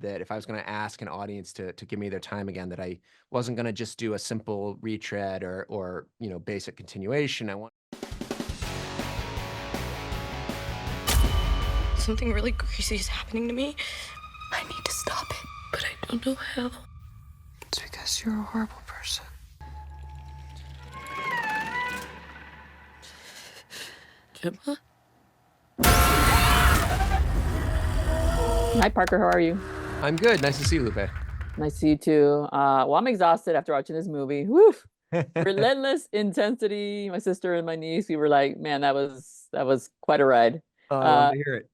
that if I was going to ask an audience to give me their time again, that I wasn't going to just do a simple retread or basic continuation. I want. Something really crazy is happening to me. I need to stop it, but I don't know how. It's because you're a horrible person. Gemma? Hi, Parker. How are you? I'm good. Nice to see you, Lupe. Nice to see you too. Well, I'm exhausted after watching this movie. Woo! Relentless intensity. My sister and my niece, we were like, man, that was quite a ride. Oh, I love Uh, to hear it.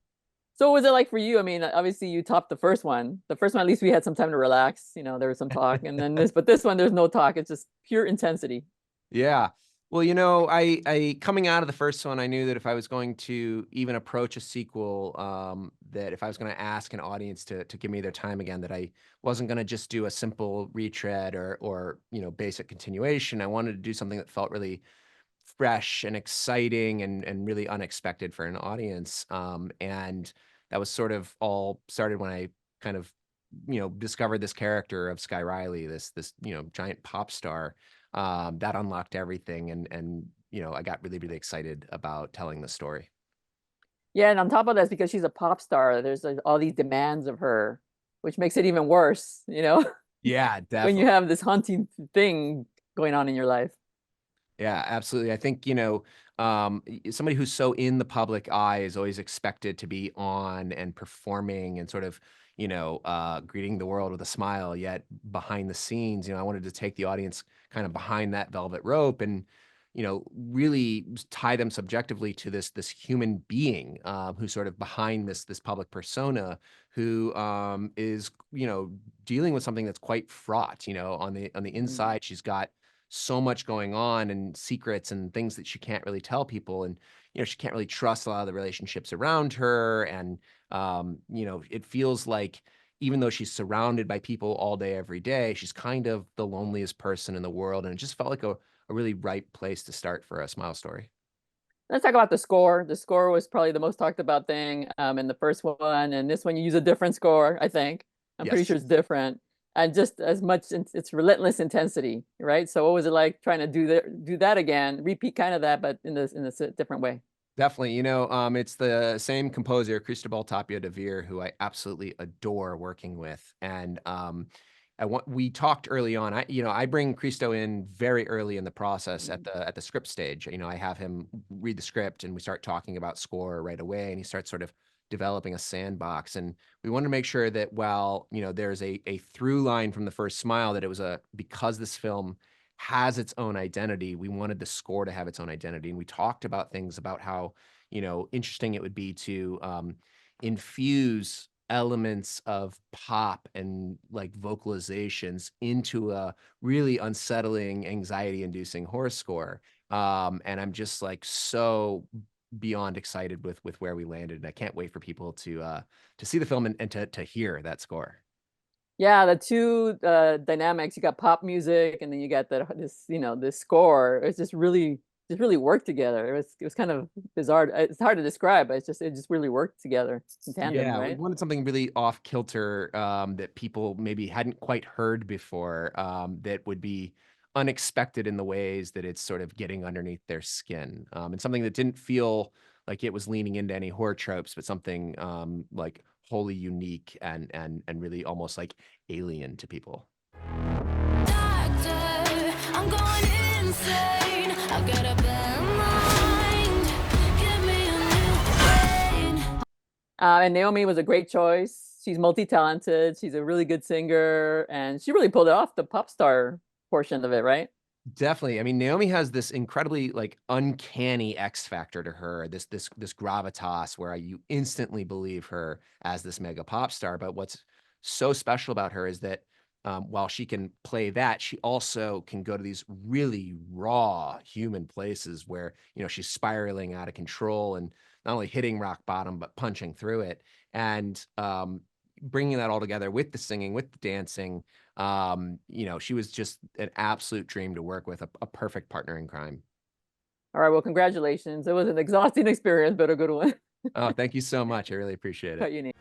so what was it like for you? I mean, obviously you topped the first one. The first one, at least we had some time to relax. There was some talk, and then this one, there's no talk. It's just pure intensity. Yeah. Well, I coming out of the first one, I knew that if I was going to even approach a sequel, that if I was going to ask an audience to give me their time again, that I wasn't going to just do a simple retread or basic continuation. I wanted to do something that felt really fresh and exciting and really unexpected for an audience. And that was sort of all started when I kind of discovered this character of Sky Riley, this giant pop star. That unlocked everything, and I got really excited about telling the story. Yeah, and on top of that, it's because she's a pop star, there's like all these demands of her, which makes it even worse. Yeah, When you definitely. have this haunting thing going on in your life. Yeah, absolutely. I think, somebody who's so in the public eye is always expected to be on and performing and sort of, greeting the world with a smile. Yet behind the scenes, I wanted to take the audience kind of behind that velvet rope and, really tie them subjectively to this human being who's sort of behind this public persona who is, dealing with something that's quite fraught. On the Mhm. inside, she's got so much going on and secrets and things that she can't really tell people. And, she can't really trust a lot of the relationships around her. And, it feels like even though she's surrounded by people all day, every day, she's kind of the loneliest person in the world. And it just felt like a really right place to start for a Smile story. Let's talk about the score. The score was probably the most talked about thing in the first one, and this one you use a different score, I think. I'm pretty Yes. sure it's different, and just as much it's relentless intensity, right? So what was it like trying to do that again, repeat kind of that, but in this different way? Definitely. It's the same composer, Cristobal Tapia de Veer, who I absolutely adore working with. And we talked early on. I bring Cristo in very early in the process at the script stage. I have him read the script and we start talking about score right away, and he starts sort of developing a sandbox. And we wanted to make sure that while, there's a through line from the first Smile, that it was because this film has its own identity. We wanted the score to have its own identity. And we talked about things about how, interesting it would be to infuse elements of pop and like vocalizations into a really unsettling, anxiety inducing horror score. And I'm just like so beyond excited with where we landed. And I can't wait for people to see the film and to hear that score. Yeah, the two dynamics. You got pop music, and then you got this score. It's just really worked together. It was kind of bizarre. It's hard to describe, but it just really worked together in tandem, Yeah, we right? wanted something really off kilter, that people maybe hadn't quite heard before, that would be unexpected in the ways that it's sort of getting underneath their skin, and something that didn't feel like it was leaning into any horror tropes, but something like wholly unique and really almost like alien to people. Doctor, I'm going insane. I've got a bad mind. Give me a new brain. And Naomi was a great choice. She's multi-talented. She's a really good singer, and she really pulled it off the pop star portion of it, right? Definitely. I mean, Naomi has this incredibly like uncanny X factor to her, this gravitas where you instantly believe her as this mega pop star. But what's so special about her is that while she can play that, she also can go to these really raw human places where, she's spiraling out of control and not only hitting rock bottom, but punching through it. And bringing that all together with the singing, with the dancing, she was just an absolute dream to work with, a perfect partner in crime. All right, well, congratulations. It was an exhausting experience, but a good one. Oh, thank you so much. I really appreciate it. Quite unique.